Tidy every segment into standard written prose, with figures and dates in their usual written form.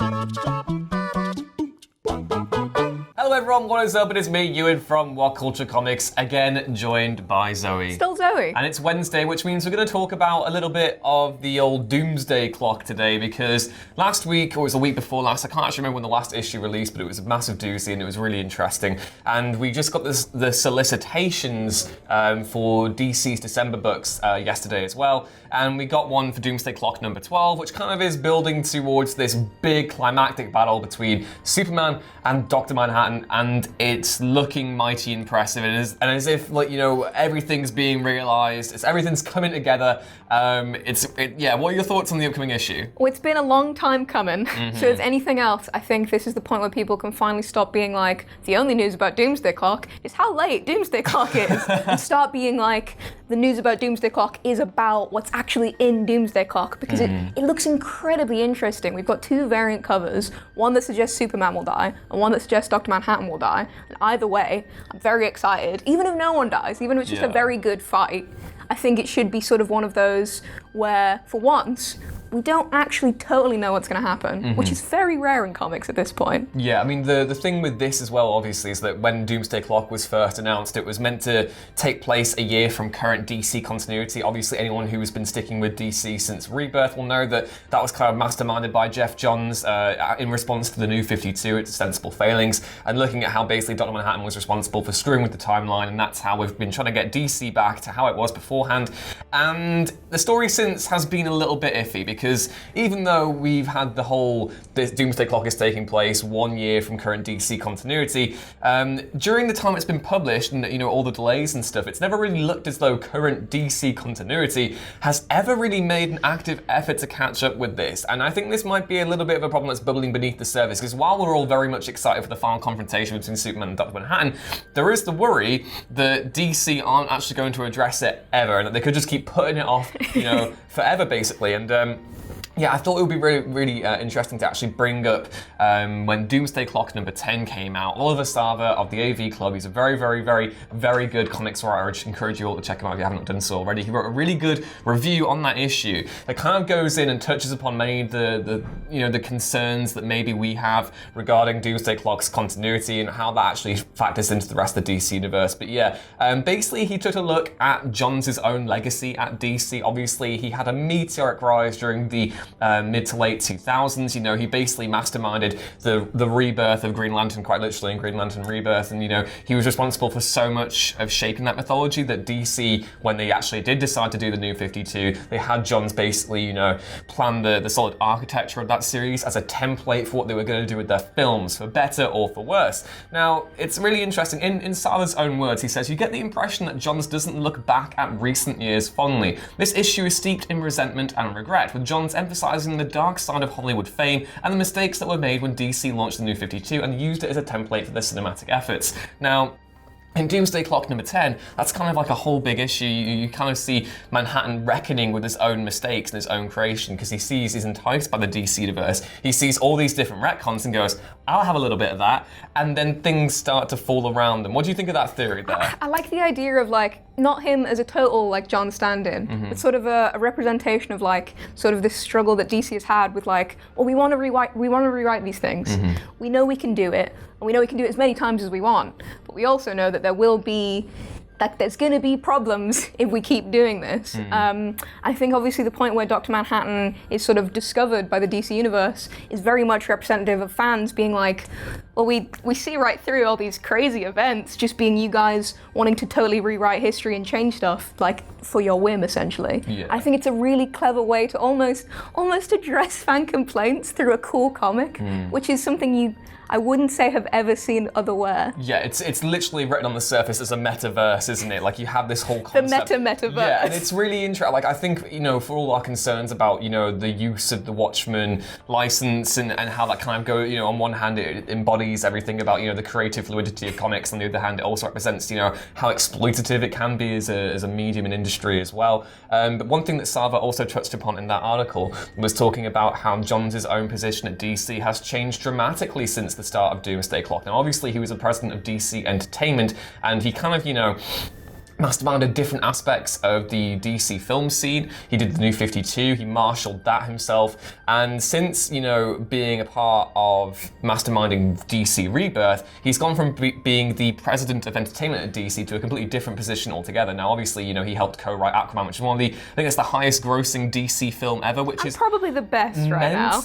Hello everyone, what is up? It is me, Ewan from What Culture Comics, again joined by Zoe. Still Zoe. And it's Wednesday, which means we're going to talk about a little bit of the old Doomsday Clock today, because last week, or it was the week before last, I can't actually remember when the last issue released, but it was a massive doozy and it was really interesting. And we just got the solicitations for DC's December books yesterday as well. And we got one for Doomsday Clock number 12, which kind of is building towards this big climactic battle between Superman and Dr. Manhattan, and it's looking mighty impressive. And as if, like, you know, everything's being realized, everything's coming together. Yeah, what are your thoughts on the upcoming issue? Well, it's been a long time coming. So if anything else, I think this is the point where people can finally stop being like, the only news about Doomsday Clock is how late Doomsday Clock is, and start being like, the news about Doomsday Clock is about what's actually in Doomsday Clock, because it looks incredibly interesting. We've got two variant covers, one that suggests Superman will die, and one that suggests Dr. Manhattan will die. And either way, I'm very excited. Even if no one dies, even if it's just a very good fight, I think it should be sort of one of those where, for once, we don't actually totally know what's going to happen, which is very rare in comics at this point. Yeah, I mean, the thing with this as well, obviously, is that when Doomsday Clock was first announced, it was meant to take place a year from current DC continuity. Obviously, anyone who has been sticking with DC since Rebirth will know that that was kind of masterminded by Geoff Johns in response to the New 52, its ostensible failings, and looking at how basically Dr. Manhattan was responsible for screwing with the timeline, and that's how we've been trying to get DC back to how it was beforehand. And the story since has been a little bit iffy, because even though we've had this Doomsday Clock is taking place 1 year from current DC continuity, during the time it's been published and, you know, all the delays and stuff, it's never really looked as though current DC continuity has ever really made an active effort to catch up with this. And I think this might be a little bit of a problem that's bubbling beneath the surface, because while we're all very much excited for the final confrontation between Superman and Dr. Manhattan, there is the worry that DC aren't actually going to address it ever, and that they could just keep putting it off, you know, forever basically. And yeah, I thought it would be really interesting to actually bring up when Doomsday Clock number 10 came out. Oliver Sava of the AV Club, he's a very good comics writer. I just encourage you all to check him out if you haven't done so already. He wrote a really good review on that issue that kind of goes in and touches upon many of the concerns that maybe we have regarding Doomsday Clock's continuity and how that actually factors into the rest of the DC universe. But yeah, basically he took a look at Johns' own legacy at DC. Obviously, he had a meteoric rise during the mid to late 2000s. You know, he basically masterminded the rebirth of Green Lantern, quite literally, in Green Lantern Rebirth, and, you know, he was responsible for so much of shaping that mythology that DC, when they actually did decide to do the New 52, they had Johns basically, you know, plan the solid architecture of that series as a template for what they were going to do with their films, for better or for worse. Now, it's really interesting. In Sava's own words, he says, "You get the impression that Johns doesn't look back at recent years fondly. This issue is steeped in resentment and regret, with Johns emphasizing the dark side of Hollywood fame and the mistakes that were made when DC launched the New 52 and used it as a template for their cinematic efforts." Now, in Doomsday Clock number 10, that's kind of like a whole big issue. You kind of see Manhattan reckoning with his own mistakes and his own creation, because he's enticed by the DC universe. He sees all these different retcons and goes, I'll have a little bit of that, and then things start to fall around them. What do you think of that theory there? I like the idea of, like, not him as a total, like, John stand-in, but sort of a representation of, like, sort of this struggle that DC has had with, like, well, we want to rewrite these things. We know we can do it, and we know we can do it as many times as we want, but we also know that there's going to be problems if we keep doing this. I think obviously the point where Dr. Manhattan is sort of discovered by the DC universe is very much representative of fans being like, well, we see right through all these crazy events just being you guys wanting to totally rewrite history and change stuff, like, for your whim, essentially. Yeah. I think it's a really clever way to almost address fan complaints through a cool comic, which is something I wouldn't say have ever seen otherwhere. Yeah, it's literally written on the surface as a metaverse, isn't it? Like, you have this whole concept. The metaverse. Yeah, and it's really interesting. Like, I think, you know, for all our concerns about, you know, the use of the Watchmen license and how that kind of go, you know, on one hand it embodies everything about, you know, the creative fluidity of comics, on the other hand it also represents, you know, how exploitative it can be as a medium and industry as well. But one thing that Sava also touched upon in that article was talking about how Johns' own position at DC has changed dramatically since the start of Doomsday Clock. Now, obviously, he was the president of DC Entertainment, and he kind of, you know, masterminded different aspects of the DC film scene. He did the New 52, he marshaled that himself, and since, being a part of masterminding DC Rebirth, he's gone from being the president of entertainment at DC to a completely different position altogether. Now, obviously, he helped co-write Aquaman, which is I think it's the highest grossing DC film ever, which is probably the best right now.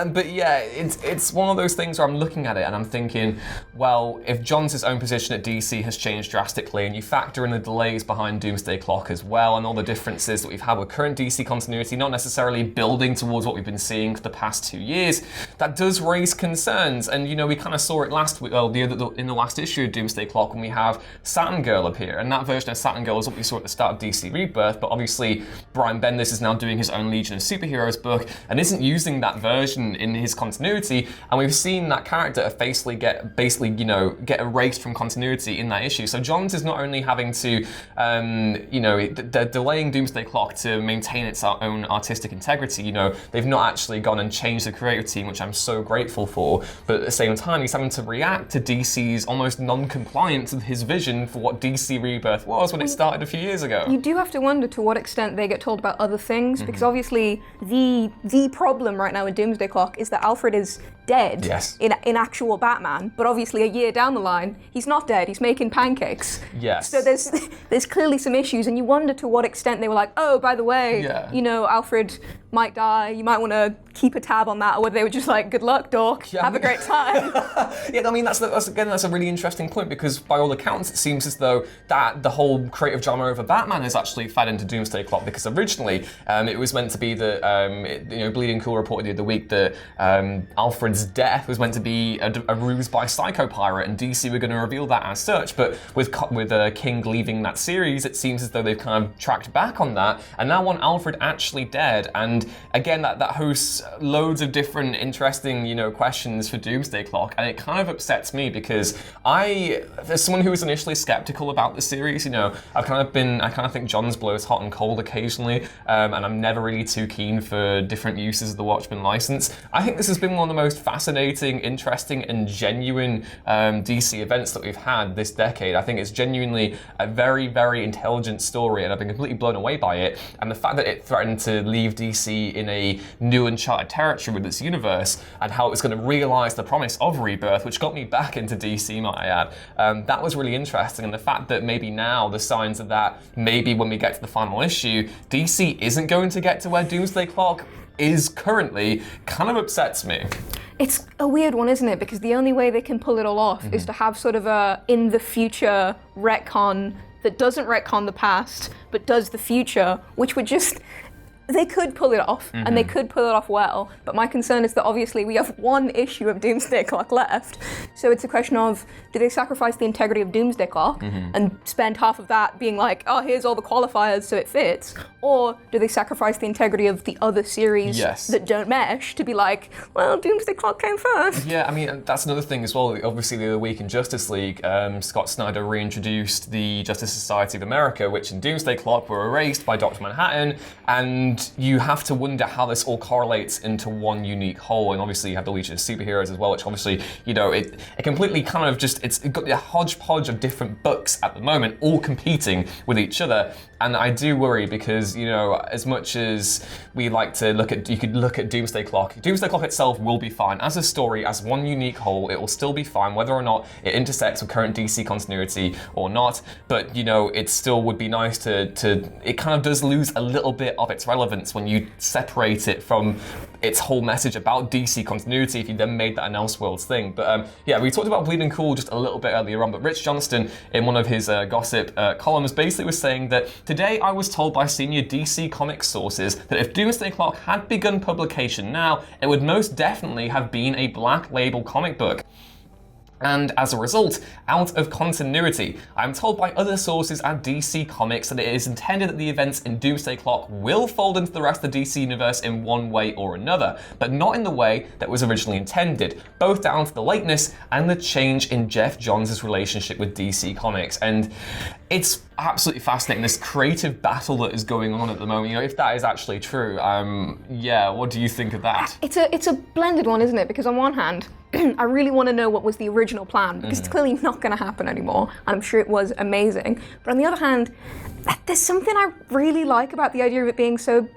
But yeah, it's one of those things where I'm looking at it and I'm thinking, well, if Johns' own position at DC has changed drastically, and you factor in the delays behind Doomsday Clock as well, and all the differences that we've had with current DC continuity, not necessarily building towards what we've been seeing for the past 2 years, that does raise concerns. And we kind of saw it in the last issue of Doomsday Clock when we have Saturn Girl appear, and that version of Saturn Girl is what we saw at the start of DC Rebirth. But obviously, Brian Bendis is now doing his own Legion of Superheroes book and isn't using that version in his continuity, and we've seen that character basically get erased from continuity in that issue. So Johns is not only having to they're delaying Doomsday Clock to maintain its own artistic integrity. They've not actually gone and changed the creative team, which I'm so grateful for. But at the same time, he's having to react to DC's almost non-compliance of his vision for what DC Rebirth was when it started a few years ago. You do have to wonder to what extent they get told about other things, because obviously the problem right now with Doomsday Clock is that Alfred is dead in actual Batman, but obviously a year down the line, he's not dead, he's making pancakes. Yes. So there's clearly some issues, and you wonder to what extent they were like, oh, by the way, Alfred might die, you might want to keep a tab on that, or whether they were just like, good luck, Dork, have a great time. That's a really interesting point, because by all accounts, it seems as though that the whole creative drama over Batman is actually fed into Doomsday Clock, because originally it was meant to be that, Bleeding Cool reported the other week that Alfred's death was meant to be a ruse by Psycho Pirate, and DC were going to reveal that as such. But with King leaving that series, it seems as though they've kind of tracked back on that, and now want Alfred actually dead. And again, that hosts loads of different interesting, questions for Doomsday Clock, and it kind of upsets me, because as someone who was initially skeptical about the series, I kind of think Johns blows hot and cold occasionally, and I'm never really too keen for different uses of the Watchmen license. I think this has been one of the most fascinating, interesting, and genuine DC events that we've had this decade. I think it's genuinely a very, very intelligent story, and I've been completely blown away by it. And the fact that it threatened to leave DC in a new uncharted territory with its universe, and how it was going to realize the promise of Rebirth, which got me back into DC, might I add. That was really interesting, and the fact that maybe now the signs of that, maybe when we get to the final issue, DC isn't going to get to where Doomsday Clock is currently, kind of upsets me. It's a weird one, isn't it? Because the only way they can pull it all off is to have sort of a in the future retcon that doesn't retcon the past, but does the future, which would just... They could pull it off, and they could pull it off well, but my concern is that obviously we have one issue of Doomsday Clock left, so it's a question of, do they sacrifice the integrity of Doomsday Clock and spend half of that being like, oh, here's all the qualifiers so it fits, or do they sacrifice the integrity of the other series that don't mesh to be like, well, Doomsday Clock came first? Yeah, I mean, that's another thing as well. Obviously, the other week in Justice League, Scott Snyder reintroduced the Justice Society of America, which in Doomsday Clock were erased by Dr. Manhattan, and you have to wonder how this all correlates into one unique whole. And obviously you have the Legion of Superheroes as well, which obviously, it completely kind of just, it's got a hodgepodge of different books at the moment, all competing with each other. And I do worry because, as much as we like to you could look at Doomsday Clock itself will be fine. As a story, as one unique whole, it will still be fine, whether or not it intersects with current DC continuity or not. But, it still would be nice it kind of does lose a little bit of its relevance when you separate it from its whole message about DC continuity if you then made that an Elseworlds thing. But we talked about Bleeding Cool just a little bit earlier on, but Rich Johnston, in one of his gossip columns, basically was saying that today I was told by senior DC Comics sources that if Doomsday Clock had begun publication now, it would most definitely have been a Black Label comic book. And as a result, out of continuity. I'm told by other sources at DC Comics that it is intended that the events in Doomsday Clock will fold into the rest of the DC universe in one way or another, but not in the way that was originally intended, both down to the lateness and the change in Geoff Johns' relationship with DC Comics. And it's absolutely fascinating, this creative battle that is going on at the moment. If that is actually true, what do you think of that? It's a blended one, isn't it? Because on one hand, I really want to know what was the original plan, because it's clearly not going to happen anymore, and I'm sure it was amazing. But on the other hand, there's something I really like about the idea of it being so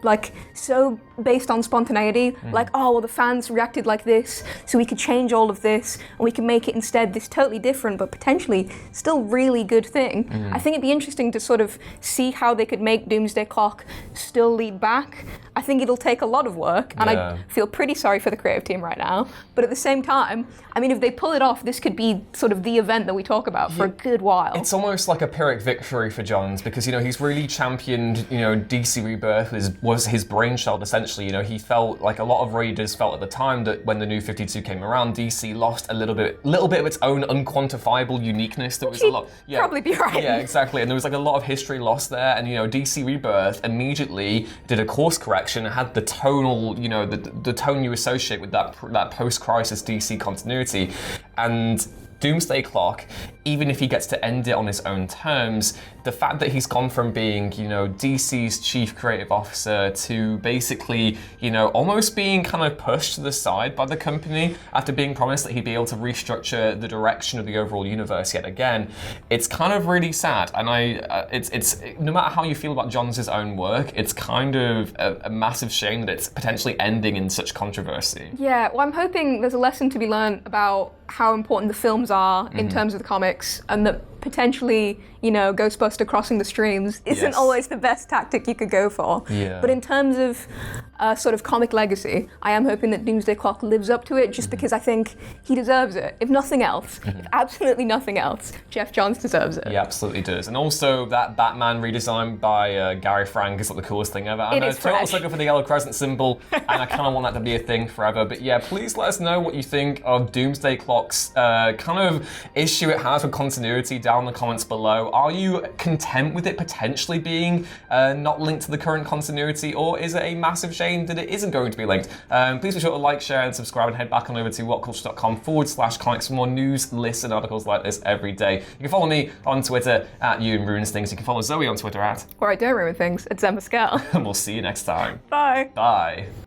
based on spontaneity. Like, oh, well, the fans reacted like this, so we could change all of this, and we can make it instead this totally different, but potentially still really good thing. I think it'd be interesting to sort of see how they could make Doomsday Clock still lead back. I think it'll take a lot of work, and I feel pretty sorry for the creative team right now. But at the same time, I mean, if they pull it off, this could be sort of the event that we talk about for a good while. It's almost like a Pyrrhic victory for Johns, because, he's really championed, DC Rebirth was his brainchild, essentially. He felt like a lot of readers felt at the time that when the New 52 came around, DC lost a little bit of its own unquantifiable uniqueness. There was a lot. Yeah, probably be right. Yeah, exactly. And there was like a lot of history lost there. And DC Rebirth immediately did a course correction, had the tonal, the tone you associate with that post-crisis DC continuity, and Doomsday Clock, even if he gets to end it on his own terms, the fact that he's gone from being, DC's chief creative officer to basically, almost being kind of pushed to the side by the company after being promised that he'd be able to restructure the direction of the overall universe yet again, it's kind of really sad. And it's no matter how you feel about Johns' own work, it's kind of a massive shame that it's potentially ending in such controversy. Yeah, well, I'm hoping there's a lesson to be learned about how important the films are in terms of the comics, and that potentially, Ghostbuster crossing the streams isn't always the best tactic you could go for. Yeah. But in terms of sort of comic legacy, I am hoping that Doomsday Clock lives up to it, just because I think he deserves it. If nothing else, if absolutely nothing else, Geoff Johns deserves it. He absolutely does. And also that Batman redesign by Gary Frank is like the coolest thing ever. I know, total sucker for the yellow crescent symbol, and I kind of want that to be a thing forever. But yeah, please let us know what you think of Doomsday Clock's kind of issue it has with continuity down in the comments below. Are you content with it potentially being not linked to the current continuity, or is it a massive shame that it isn't going to be linked? Please be sure to like, share, and subscribe, and head back on over to whatculture.com/comics for more news, lists, and articles like this every day. You can follow me on Twitter at @YouandRuinsThings. You can follow Zoe on Twitter at Where I don't ruin things, it's Emma Skell. and we'll see you next time. Bye. Bye.